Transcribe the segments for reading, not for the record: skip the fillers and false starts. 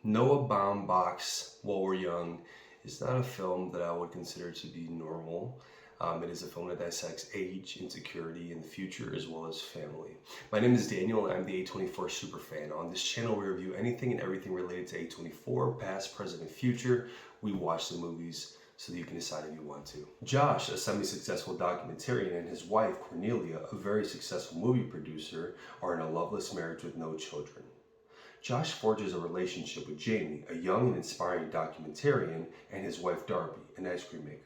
Noah Baumbach's While We're Young is not a film that I would consider to be normal. It is a film that dissects age, insecurity, and the future, as well as family. My name is Daniel, and I'm the A24 superfan. On this channel, we review anything and everything related to A24, past, present, and future. We watch the movies so that you can decide if you want to. Josh, a semi-successful documentarian, and his wife, Cornelia, a very successful movie producer, are in a loveless marriage with no children. Josh forges a relationship with Jamie, a young and inspiring documentarian, and his wife Darby, an ice cream maker.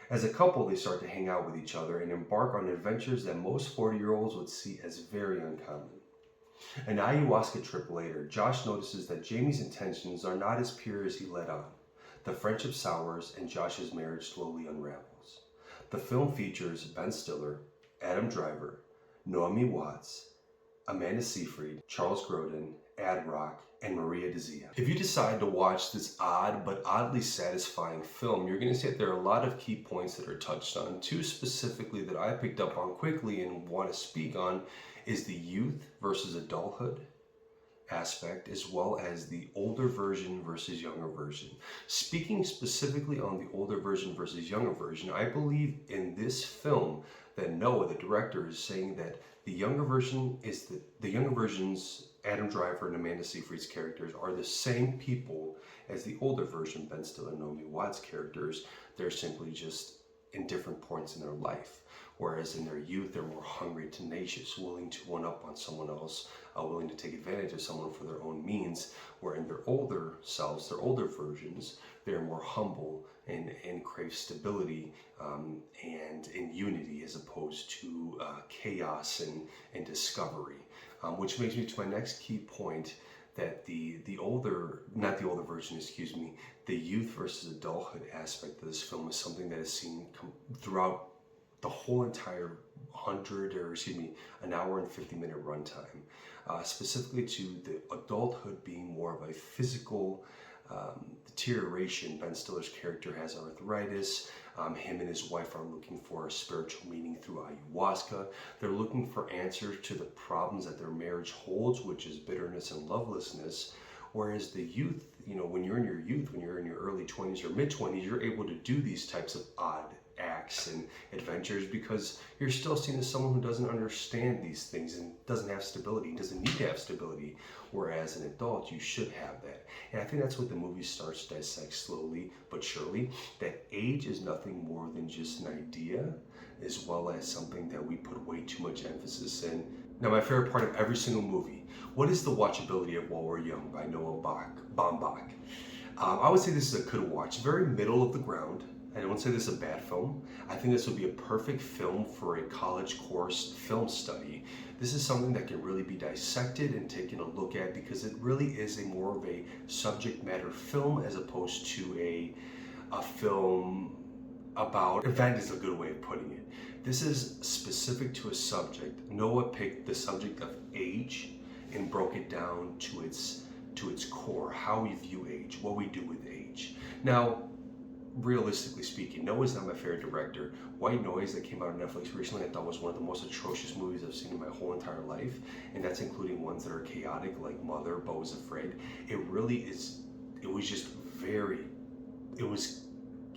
As a couple, they start to hang out with each other and embark on adventures that most 40-year-olds would see as very uncommon. An ayahuasca trip later, Josh notices that Jamie's intentions are not as pure as he let on. The friendship sours and Josh's marriage slowly unravels. The film features Ben Stiller, Adam Driver, Naomi Watts, Amanda Seyfried, Charles Grodin, Ad Rock, and Maria Dizia. If you decide to watch this odd but oddly satisfying film, you're going to see that there are a lot of key points that are touched on. Two specifically that I picked up on quickly and want to speak on is the youth versus adulthood aspect, as well as the older version versus younger version. Speaking specifically on the older version versus younger version, I believe in this film that Noah, the director, is saying that the younger version is the younger version's Adam Driver and Amanda Seyfried's characters are the same people as the older version, Ben Stiller and Naomi Watts' characters. They're simply just in different points in their life. Whereas in their youth, they're more hungry, tenacious, willing to one-up on someone else, willing to take advantage of someone for their own means. Where in their older selves, their older versions, they're more humble and crave stability and in unity, as opposed to chaos and discovery. Which makes me to my next key point, that the youth versus adulthood aspect of this film is something that is seen throughout the whole entire an hour and 50-minute runtime, specifically to the adulthood being more of a physical deterioration. Ben Stiller's character has arthritis. Him and his wife are looking for a spiritual meaning through ayahuasca. They're looking for answers to the problems that their marriage holds, which is bitterness and lovelessness. Whereas the youth, when you're in your youth, when you're in your early 20s or mid 20s, you're able to do these types of odd acts and adventures because you're still seen as someone who doesn't understand these things and doesn't have stability, doesn't need to have stability. Whereas an adult, you should have that. And I think that's what the movie starts to dissect slowly but surely, that age is nothing more than just an idea, as well as something that we put way too much emphasis in. Now, my favorite part of every single movie, what is the watchability of While We're Young by Noah Baumbach? I would say this is a good watch, very middle of the ground. I don't say this is a bad film. I think this would be a perfect film for a college course film study. This is something that can really be dissected and taken a look at because it really is more of a subject matter film as opposed to a film about event is a good way of putting it. This is specific to a subject. Noah picked the subject of age and broke it down to its core, how we view age, what we do with age. Now, realistically speaking, Noah's not my favorite director. White Noise, that came out on Netflix recently, I thought was one of the most atrocious movies I've seen in my whole entire life, and that's including ones that are chaotic, like Mother, Beau is Afraid. It really is, it was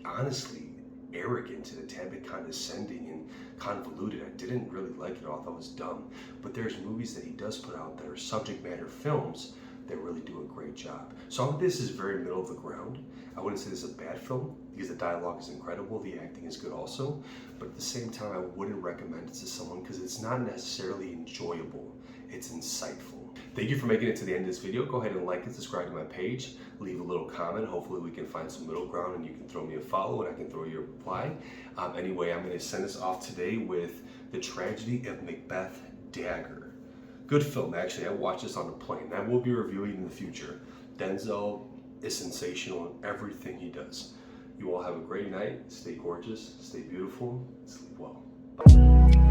honestly arrogant and a tad bit condescending and convoluted. I didn't really like it all. I thought it was dumb. But there's movies that he does put out that are subject matter films that really do a great job. So this is very middle of the ground. I wouldn't say this is a bad film because the dialogue is incredible, the acting is good also, but at the same time I wouldn't recommend it to someone because it's not necessarily enjoyable, it's insightful. Thank you for making it to the end of this video. Go ahead and like and subscribe to my page. Leave a little comment. Hopefully we can find some middle ground and you can throw me a follow and I can throw you a reply. Anyway, I'm going to send this off today with The Tragedy of Macbeth Dagger. Good film, actually. I watched this on a plane. I will be reviewing in the future. Denzel is sensational in everything he does. You all have a great night. Stay gorgeous, stay beautiful, sleep well. Bye.